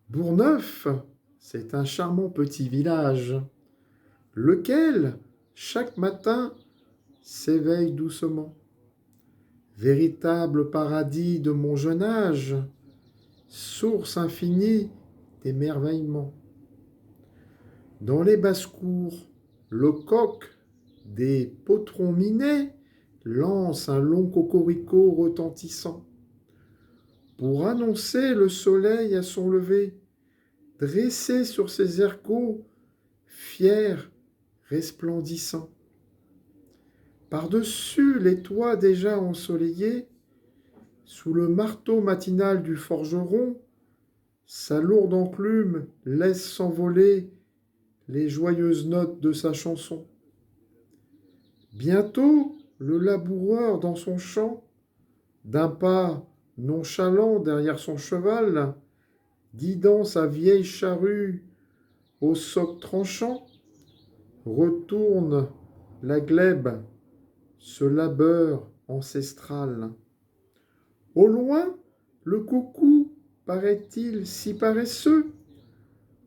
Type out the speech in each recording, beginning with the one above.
Bourgneuf, c'est un charmant petit village, lequel, chaque matin, s'éveille doucement. Véritable paradis de mon jeune âge, source infinie d'émerveillement. Dans les basses-cours, le coq des potrons minés lance un long cocorico retentissant pour annoncer le soleil à son lever, dressé sur ses ergots, fier, resplendissant. Par-dessus les toits déjà ensoleillés, sous le marteau matinal du forgeron, sa lourde enclume laisse s'envoler les joyeuses notes de sa chanson. Bientôt, le laboureur dans son champ, d'un pas nonchalant derrière son cheval, guidant sa vieille charrue au soc tranchant, retourne la glèbe, ce labeur ancestral. Au loin, le coucou, paraît-il si paresseux,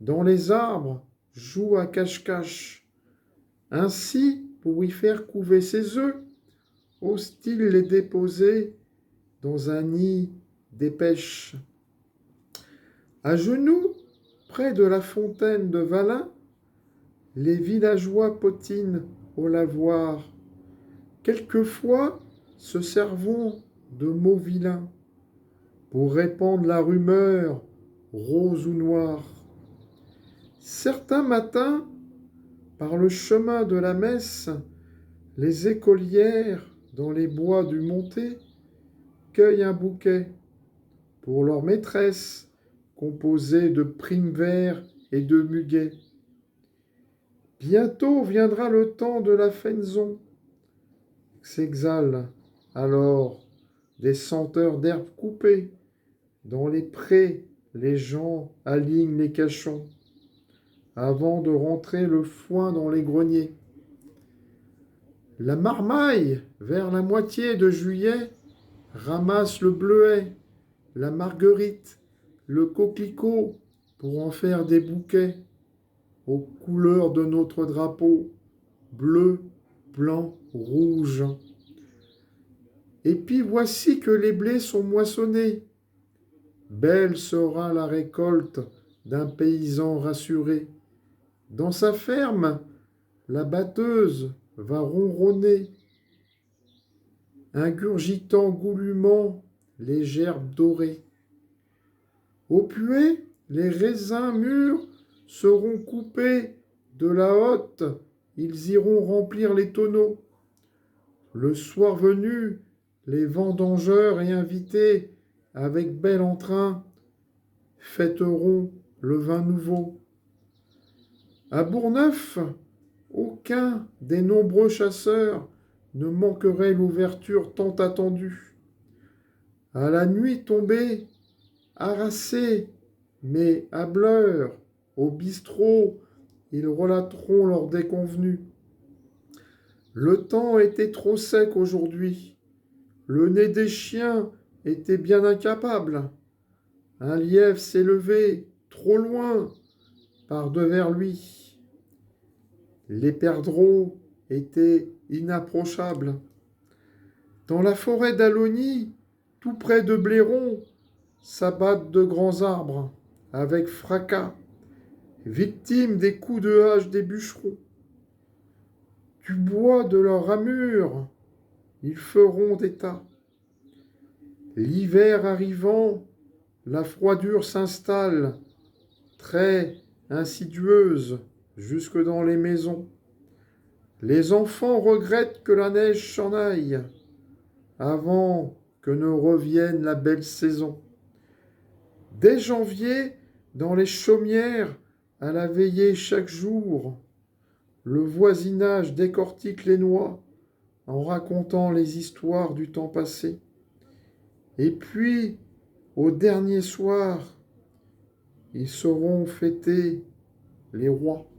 dans les arbres joue à cache-cache. Ainsi, pour y faire couver ses œufs, ose-t-il les déposer dans un nid d'épêche. À genoux, près de la fontaine de Valin, les villageois potinent au lavoir, quelquefois se servant de mots vilains pour répandre la rumeur, rose ou noire. Certains matins, par le chemin de la messe, les écolières dans les bois du Monté cueillent un bouquet pour leur maîtresse, composé de primes-verts et de muguets. Bientôt viendra le temps de la fenaison. S'exhalent alors des senteurs d'herbes coupées. Dans les prés, les gens alignent les cachons avant de rentrer le foin dans les greniers. La marmaille, vers la moitié de juillet, ramasse le bleuet, la marguerite, le coquelicot pour en faire des bouquets aux couleurs de notre drapeau, bleu, blanc, rouge. Et puis voici que les blés sont moissonnés. Belle sera la récolte d'un paysan rassuré. Dans sa ferme, la batteuse va ronronner, ingurgitant goulûment les gerbes dorées. Au puits, les raisins mûrs seront coupés de la hotte, ils iront remplir les tonneaux. Le soir venu, les vendangeurs et invités, avec bel entrain, fêteront le vin nouveau. À Bourgneuf, aucun des nombreux chasseurs ne manquerait l'ouverture tant attendue. À la nuit tombée, harassés, mais hâbleurs, au bistrot, ils relateront leurs déconvenus. Le temps était trop sec aujourd'hui. Le nez des chiens était bien incapable. Un lièvre s'est levé, trop loin, par devers lui. Les perdreaux étaient inapprochables. Dans la forêt d'Alonie, tout près de Blairon, s'abattent de grands arbres, avec fracas, victimes des coups de hache des bûcherons. Du bois de leurs ramures, ils feront état. L'hiver arrivant, la froidure s'installe, très insidieuse, jusque dans les maisons. Les enfants regrettent que la neige s'en aille, avant que ne revienne la belle saison. Dès janvier, dans les chaumières, à la veillée chaque jour, le voisinage décortique les noix en racontant les histoires du temps passé. Et puis, au dernier soir, ils sauront fêter les rois.